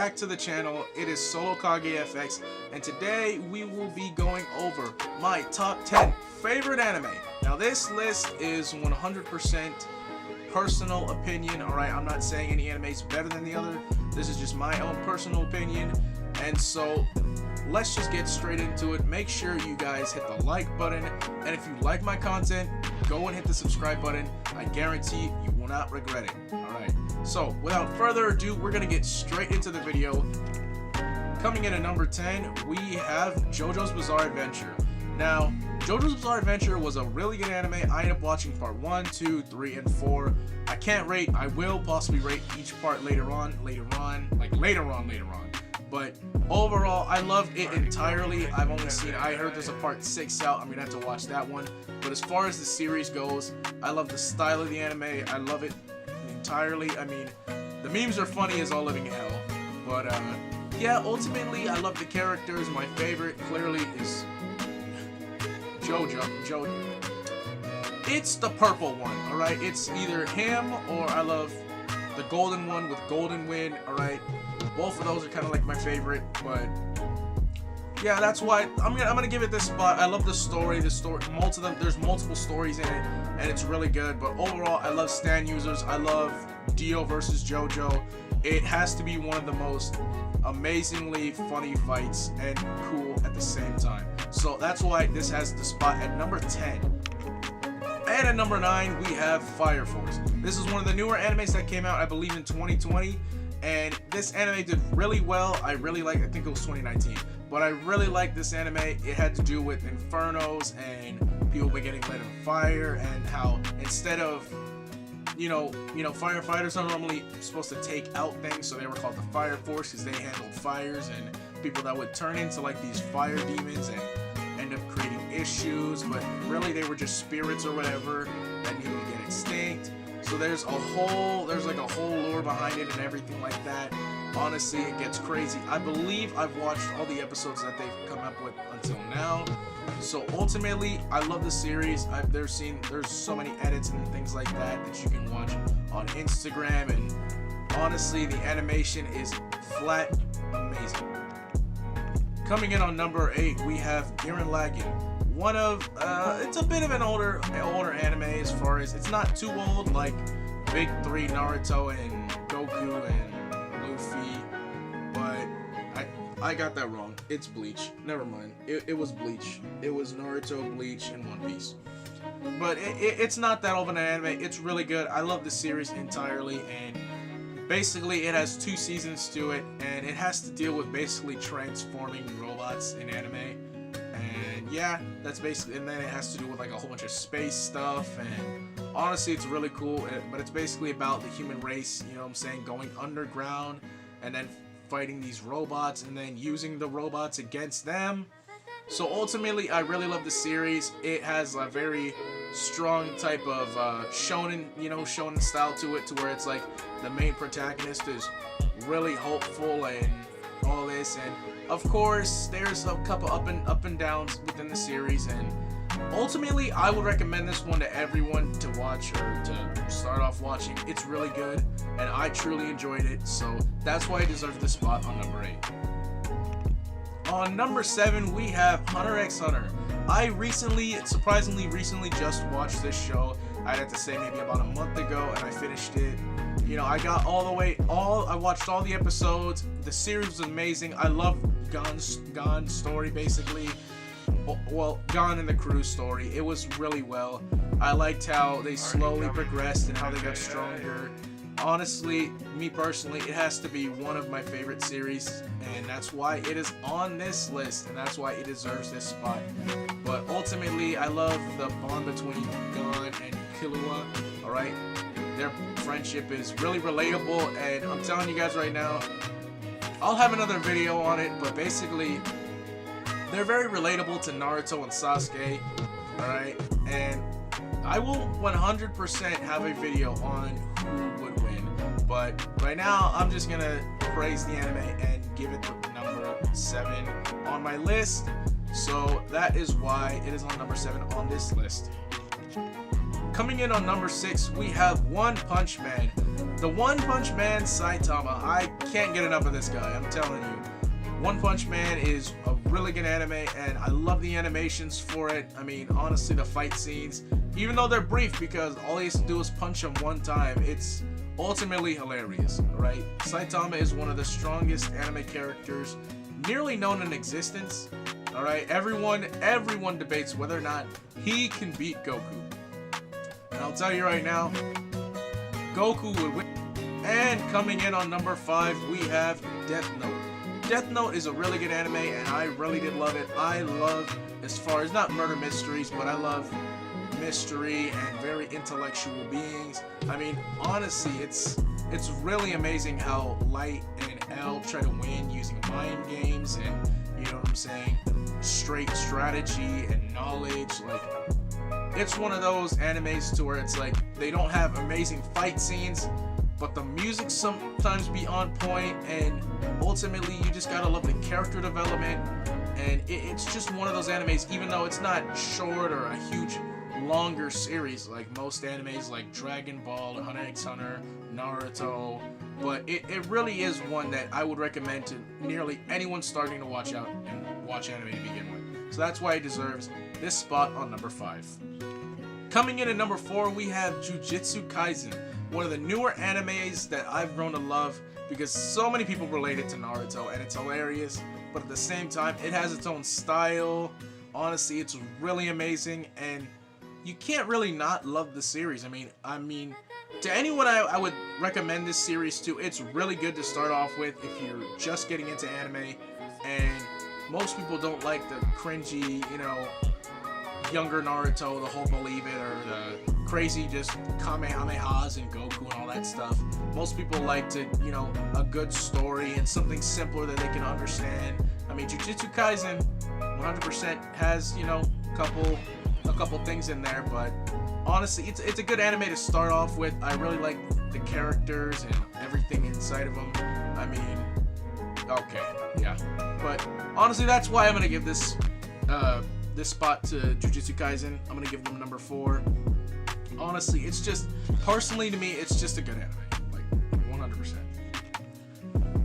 back to the channel. It is Solo Kage FX, and today we will be going over my top 10 favorite anime. Now this list is 100% personal opinion, alright? I'm not saying any anime is better than the other. This is just my own personal opinion, and so let's just get straight into it. Make sure you guys hit the like button, and if you like my content, go and hit the subscribe button. I guarantee you will not regret it. Alright, so without further ado, we're gonna get straight into the video. Coming in at number 10, we have JoJo's Bizarre Adventure. Now, JoJo's Bizarre Adventure was a really good anime. I ended up watching part 1, 2, 3, and 4. I can't rate. I will possibly rate each part later on. But overall, I loved it entirely. I heard there's a part 6 out. I'm gonna have to watch that one. But as far as the series goes, I love the style of the anime. I love it entirely. I mean, the memes are funny as all living hell. But yeah, ultimately, I love the characters. My favorite clearly is JoJo. It's the purple one, alright? It's either him or I love the golden one with Golden Wind, alright? Both of those are kind of like my favorite, but yeah, that's why I'm gonna give it this spot. I love the story. There's multiple stories in it, and it's really good. But overall, I love Stan users. I love Dio versus JoJo. It has to be one of the most amazingly funny fights and cool at the same time. So that's why this has the spot at number 10. And at number 9, we have Fire Force. This is one of the newer animes that came out, I believe, in 2020. And this anime did really well. I think it was 2019. But I really liked this anime. It had to do with infernos and people getting lit on fire, and how instead of firefighters are normally supposed to take out things, so they were called the Fire Force because they handled fires and people that would turn into like these fire demons and end up creating issues, but really they were just spirits or whatever that needed to get extinct. So there's like a whole lore behind it and everything like that. Honestly, it gets crazy. I believe I've watched all the episodes that they've come up with until now. So ultimately, I love the series. There's so many edits and things like that you can watch on Instagram, and honestly, the animation is flat amazing. Coming in on number 8, we have Gurren Lagann. One of it's a bit of an older anime, as far as it's not too old like Big 3 Naruto and Goku and Luffy, but I got that wrong. It's Bleach. Never mind. It was Bleach. It was Naruto, Bleach, and One Piece. But it's not that old of an anime. It's really good. I love the series entirely, and basically it has 2 seasons to it, and it has to deal with basically transforming robots in anime. And yeah, that's basically, and then it has to do with like a whole bunch of space stuff, and honestly it's really cool. But it's basically about the human race, you know what I'm saying, going underground and then fighting these robots and then using the robots against them. So ultimately, I really love the series. It has a very strong type of shonen style to it, to where it's like the main protagonist is really hopeful and all this, and of course there's a couple up and downs within the series, and ultimately I would recommend this one to everyone to watch or to start off watching. It's really good, and I truly enjoyed it, so that's why I deserve this spot on number 8. On number 7, we have Hunter x Hunter. I surprisingly recently just watched this show. I'd have to say maybe about a month ago, and I finished it. I got I watched all the episodes. The series was amazing. I love Gon's story, basically. Well, Gon and the crew's story. It was really well. I liked how they slowly progressed and how they got stronger. Honestly, me personally, it has to be one of my favorite series, and that's why it is on this list, and that's why it deserves this spot. But ultimately, I love the bond between Gon and Killua, alright? Their friendship is really relatable, and I'm telling you guys right now, I'll have another video on it, but basically, they're very relatable to Naruto and Sasuke, alright? And I will 100% have a video on who would win, but right now I'm just gonna praise the anime and give it the number 7 on my list. So that is why it is on number 7 on this list. Coming in on number 6, we have One Punch Man. The One Punch Man Saitama. I can't get enough of this guy, I'm telling you. One Punch Man is a really good anime, and I love the animations for it. I mean, honestly, the fight scenes, even though they're brief because all he has to do is punch him one time, it's ultimately hilarious, right? Saitama is one of the strongest anime characters nearly known in existence, alright? Everyone debates whether or not he can beat Goku. And I'll tell you right now, Goku would win. And coming in on number 5, we have Death Note. Death Note is a really good anime, and I really did love it. I love, as far as not murder mysteries, but I love mystery and very intellectual beings. I mean, honestly, it's really amazing how Light and L try to win using mind games and, you know what I'm saying, straight strategy and knowledge. Like, it's one of those animes to where it's like they don't have amazing fight scenes, but the music sometimes be on point, and ultimately you just gotta love the character development. And it's just one of those animes, even though it's not short or a huge longer series like most animes like Dragon Ball, Hunter x Hunter, Naruto, but it really is one that I would recommend to nearly anyone starting to watch anime to begin with. So that's why it deserves this spot on number 5. Coming in at number 4, we have Jujutsu Kaisen, one of the newer animes that I've grown to love because so many people relate it to Naruto, and it's hilarious, but at the same time, it has its own style. Honestly, it's really amazing, and you can't really not love the series. I mean, to anyone I would recommend this series to, it's really good to start off with if you're just getting into anime, and most people don't like the cringy, you know, younger Naruto, the whole believe it, or the crazy just Kamehamehas and Goku and all that stuff. Most people like to, you know, a good story and something simpler that they can understand. I mean, Jujutsu Kaisen 100% has, you know, a couple things in there, but honestly, it's a good anime to start off with. I really like the characters and everything inside of them. I mean, okay, yeah, but honestly, that's why I'm gonna give this spot to Jujutsu Kaisen. I'm gonna give them number 4. Honestly, it's just, personally to me, it's just a good anime, like 100%.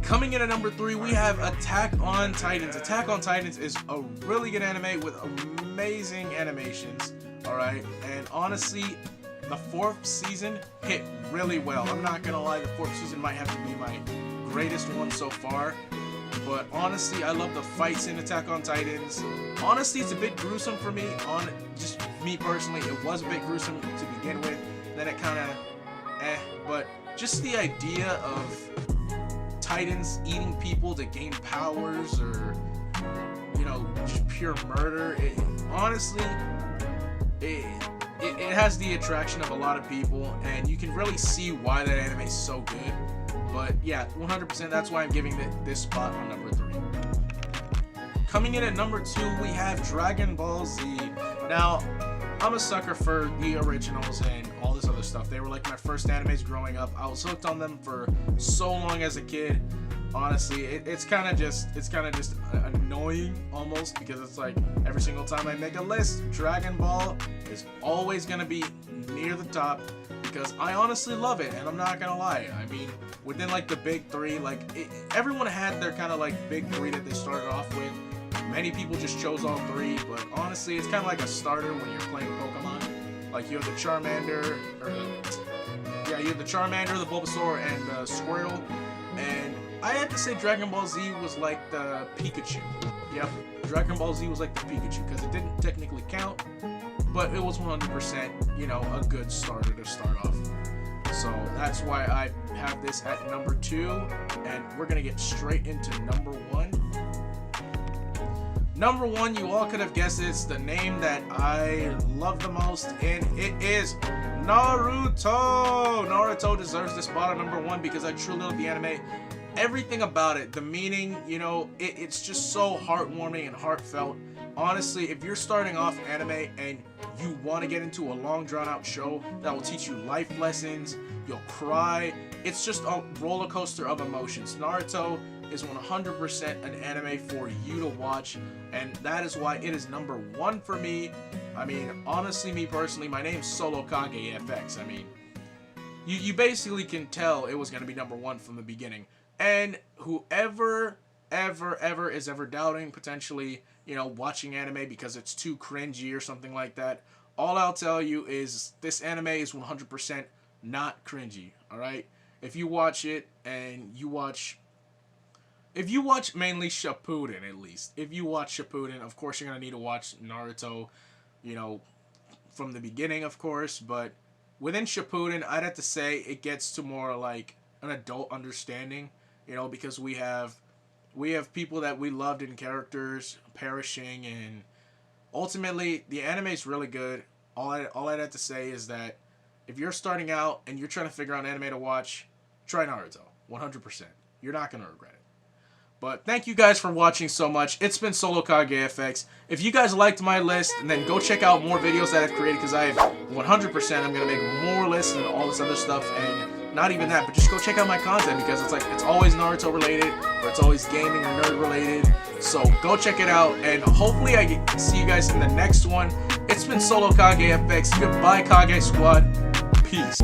Coming in at number 3, we have Attack on Titans. Attack on Titans is a really good anime with amazing animations, alright? And honestly, the 4th season hit really well. I'm not gonna lie, the 4th season might have to be my greatest one so far. But honestly, I love the fights in Attack on Titans. Honestly, it's a bit gruesome for me. Just me personally, it was a bit gruesome to begin with. Then it kind of, but just the idea of Titans eating people to gain powers, or, you know, just pure murder. Honestly, it has the attraction of a lot of people, and you can really see why that anime is so good. But yeah, 100%, that's why I'm giving this spot on number 3. Coming in at number 2, we have Dragon Ball Z. Now, I'm a sucker for the originals and all this other stuff. They were like my first animes growing up. I was hooked on them for so long as a kid. Honestly, it's kind of just annoying almost, because it's like every single time I make a list, Dragon Ball is always going to be near the top, because I honestly love it, and I'm not gonna lie. I mean, within like the big 3, like everyone had their kind of like big 3 that they started off with. Many people just chose all 3, but honestly, it's kind of like a starter when you're playing Pokemon. Like you have the Charmander, you have the Charmander, the Bulbasaur, and the Squirtle. And I have to say, Dragon Ball Z was like the Pikachu. Yep, Dragon Ball Z was like the Pikachu, because it didn't technically count, but it was 100%, you know, a good starter to start off. So that's why I have this at number 2, and we're gonna get straight into number 1. Number 1, you all could have guessed, it's the name that I love the most, and it is Naruto. Naruto deserves this spot on number 1 because I truly love the anime. Everything about it, the meaning, you know, it's just so heartwarming and heartfelt. Honestly, if you're starting off anime and you want to get into a long drawn out show that will teach you life lessons, you'll cry, it's just a roller coaster of emotions. Naruto is 100% an anime for you to watch, and that is why it is number 1 for me. I mean, honestly, me personally, my name's Solo Kage FX. I mean, you basically can tell it was going to be #1 from the beginning. And whoever ever is ever doubting potentially, watching anime because it's too cringy or something like that, all I'll tell you is this anime is 100% not cringy, all right? If you watch it and if you watch mainly Shippuden, at least. If you watch Shippuden, of course you're going to need to watch Naruto, from the beginning, of course. But within Shippuden, I'd have to say it gets to more like an adult understanding, because we have people that we loved in characters perishing, and ultimately the anime is really good. All I'd have to say is that if you're starting out and you're trying to figure out anime to watch, try Naruto. 100%. You're not going to regret it. But thank you guys for watching so much. It's been Solo KageFX. If you guys liked my list, then go check out more videos that I've created, because I 100% I'm going to make more lists and all this other stuff. And not even that, but just go check out my content, because it's always Naruto related, or it's always gaming or nerd related. So go check it out, and hopefully I get to see you guys in the next one. It's been Solo KageFX. Goodbye, Kage Squad. Peace.